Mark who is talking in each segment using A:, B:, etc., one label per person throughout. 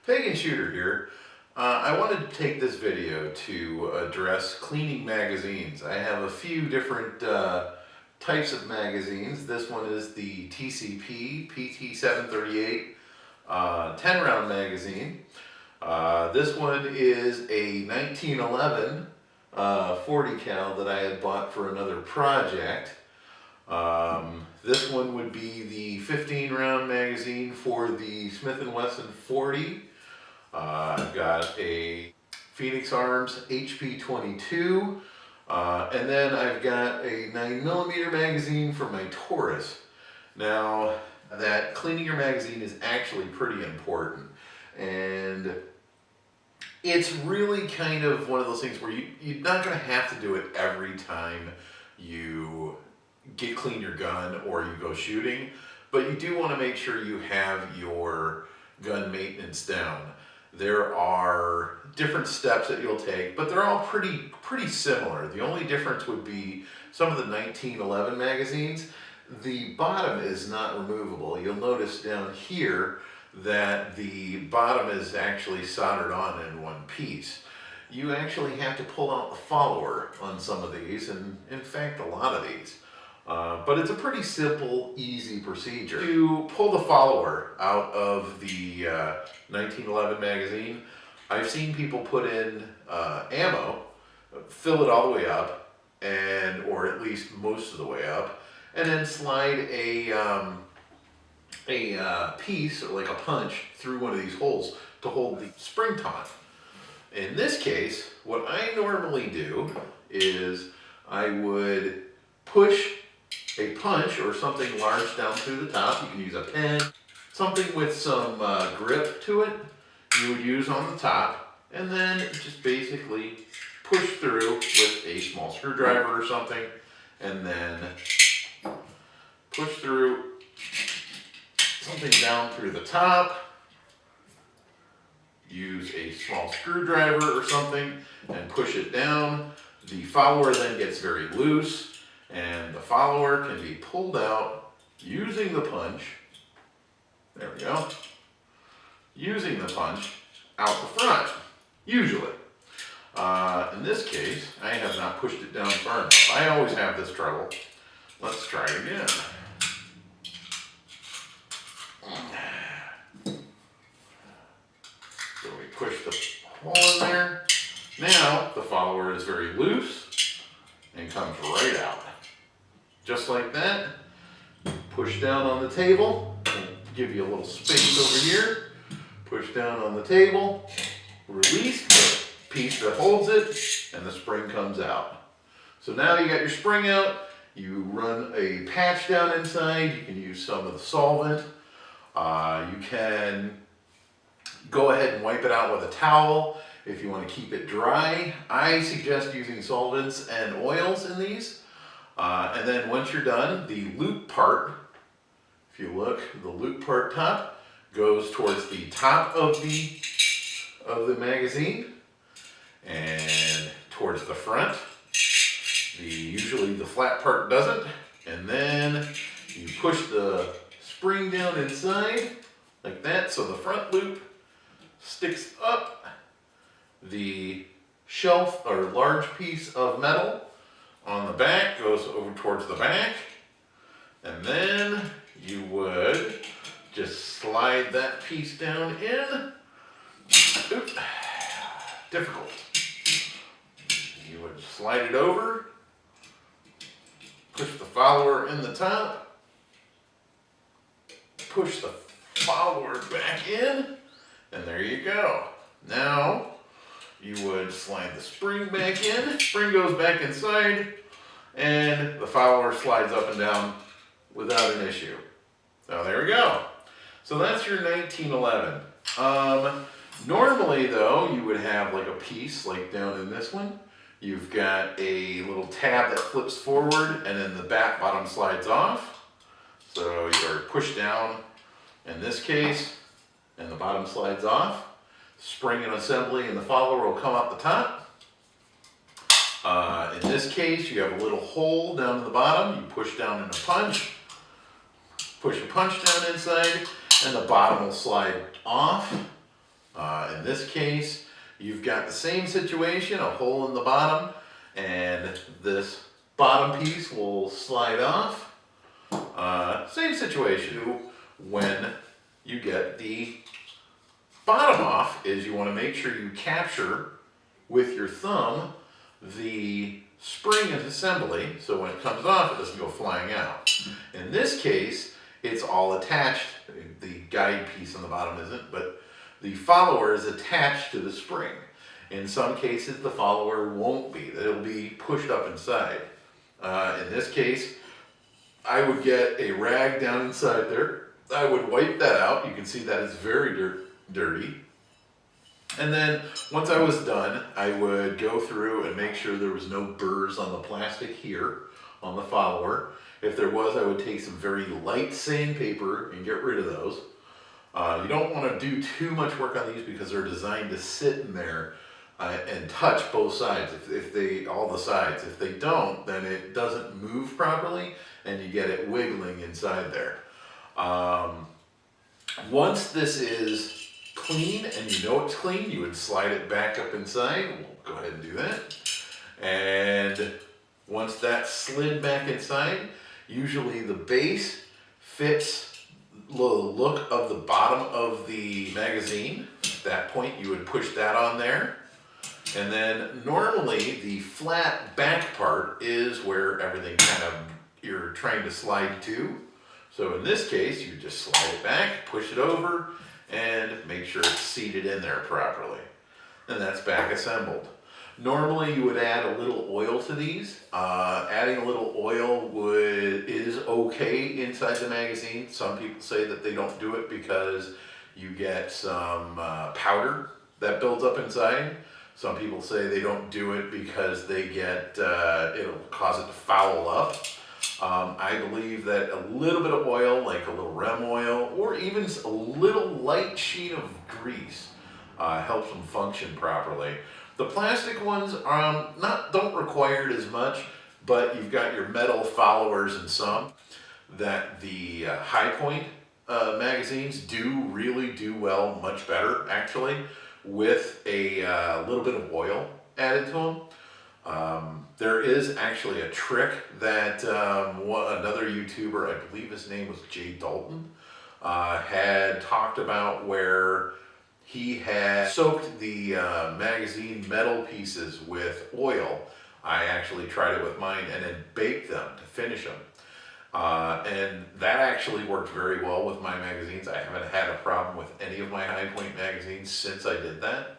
A: Pagan Shooter here. I wanted to take this video to address cleaning magazines. I have a few different types of magazines. This one is the TCP PT738 10 round magazine. This one is a 1911 40 cal that I had bought for another project. This one would be the 15 round magazine for the Smith & Wesson 40. I've got a Phoenix Arms HP22, and then I've got a 9mm magazine for my Taurus. Now, that cleaning your magazine is actually pretty important, and it's really kind of one of those things where you're not going to have to do it every time you clean your gun or you go shooting, but you do want to make sure you have your gun maintenance down. There are different steps that you'll take, but they're all pretty similar. The only difference would be some of the 1911 magazines, the bottom is not removable. You'll notice down here that the bottom is actually soldered on in one piece. You actually have to pull out the follower on some of these, and in fact a lot of these. But it's a pretty simple, easy procedure. To pull the follower out of the 1911 magazine, I've seen people put in ammo, fill it all the way up, or at least most of the way up, and then slide a piece, or like a punch, through one of these holes to hold the spring taut. In this case, what I normally do is I would push a punch or something large down through the top. You can use a pen, something with some grip to it, you would use on the top, and then just basically push through with a small screwdriver or something, and then push through something down through the top, use a small screwdriver or something and push it down. The follower then gets very loose, and the follower can be pulled out using the punch. There we go. Using the punch out the front, usually. In this case, I have not pushed it down far enough. I always have this trouble. Let's try it again. So we push the hole in there. Now the follower is very loose and comes right out. Just like that. Push down on the table. Give you a little space over here. Push down on the table. Release the piece that holds it, and the spring comes out. So now you got your spring out. You run a patch down inside. You can use some of the solvent. You can go ahead and wipe it out with a towel if you want to keep it dry. I suggest using solvents and oils in these. And then once you're done, the loop part, if you look, the loop part top goes towards the top of the magazine and towards the front. Usually the flat part doesn't. And then you push the spring down inside like that, so the front loop sticks up. The shelf or large piece of metal on the back goes over towards the back, and then you would just slide that piece down in. Oops. Difficult. You would slide it over, push the follower in the top, push the follower back in, and there you go. Now you would slide the spring back in, spring goes back inside, and the follower slides up and down without an issue. So there we go. So that's your 1911. Normally though, you would have like a piece like down in this one. You've got a little tab that flips forward, and then the bottom slides off. So you are pushed down in this case, and the bottom slides off. Spring and assembly and the follower will come out the top. In this case, you have a little hole down at the bottom. You push down in a punch, push a punch down inside, and the bottom will slide off In this case, you've got the same situation, a hole in the bottom, and this bottom piece will slide off. Same situation when you get the bottom off, is you want to make sure you capture with your thumb the spring assembly, so when it comes off it doesn't go flying out. In this case, it's all attached. The guide piece on the bottom isn't, but the follower is attached to the spring. In some cases, the follower won't be. It'll be pushed up inside. In this case, I would get a rag down inside there. I would wipe that out. You can see that it's very dirty. And then once I was done, I would go through and make sure there was no burrs on the plastic here on the follower. If there was, I would take some very light sandpaper and get rid of those. You don't want to do too much work on these because they're designed to sit in there and touch both sides. All the sides. If they don't, then it doesn't move properly and you get it wiggling inside there. Once this is clean and you know it's clean, you would slide it back up inside. We'll go ahead and do that. And once that's slid back inside, usually the base fits the look of the bottom of the magazine. At that point, you would push that on there. And then normally the flat back part is where everything you're trying to slide to. So in this case, you just slide it back, push it over, and make sure it's seated in there properly. And that's back assembled. Normally you would add a little oil to these. Adding a little oil is okay inside the magazine. Some people say that they don't do it because you get some powder that builds up inside. Some people say they don't do it because they get, it'll cause it to foul up. I believe that a little bit of oil, like a little Rem oil, or even a little light sheet of grease helps them function properly. The plastic ones don't require it as much, but you've got your metal followers and some that the Hi-Point magazines really do well, much better actually, with a little bit of oil added to them. There is actually a trick that another YouTuber, I believe his name was Jay Dalton, had talked about, where he had soaked the magazine metal pieces with oil. I actually tried it with mine and then baked them to finish them. And that actually worked very well with my magazines. I haven't had a problem with any of my Hi-Point magazines since I did that.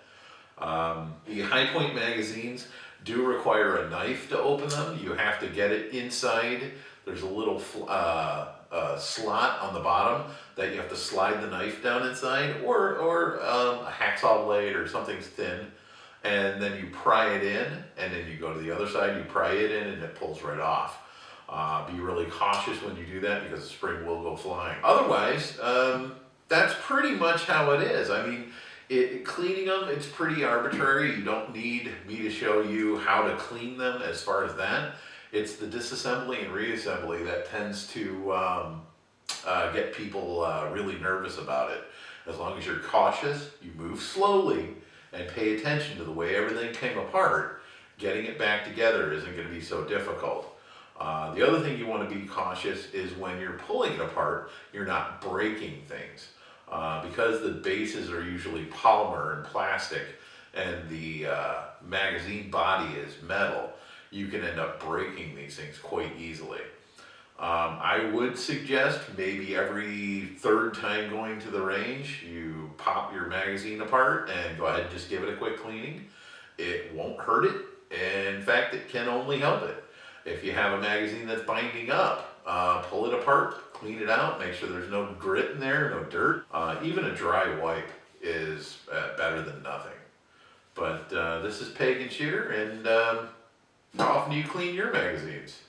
A: The Hi-Point magazines do require a knife to open them. You have to get it inside. There's a little slot on the bottom that you have to slide the knife down inside, or a hacksaw blade or something thin, and then you pry it in, and then you go to the other side, you pry it in, and it pulls right off. Be really cautious when you do that because the spring will go flying. Otherwise, that's pretty much how it is. I mean, cleaning them, it's pretty arbitrary. You don't need me to show you how to clean them as far as that. It's the disassembly and reassembly that tends to get people really nervous about it. As long as you're cautious, you move slowly, and pay attention to the way everything came apart, getting it back together isn't going to be so difficult. The other thing you want to be cautious is when you're pulling it apart, you're not breaking things. Because the bases are usually polymer and plastic, and the magazine body is metal, you can end up breaking these things quite easily. I would suggest maybe every third time going to the range, you pop your magazine apart and go ahead and just give it a quick cleaning. It won't hurt it. In fact, it can only help it. If you have a magazine that's binding up, pull it apart, clean it out, make sure there's no grit in there, no dirt. Even a dry wipe is better than nothing. But this is Pagan Shooter, and how often do you clean your magazines?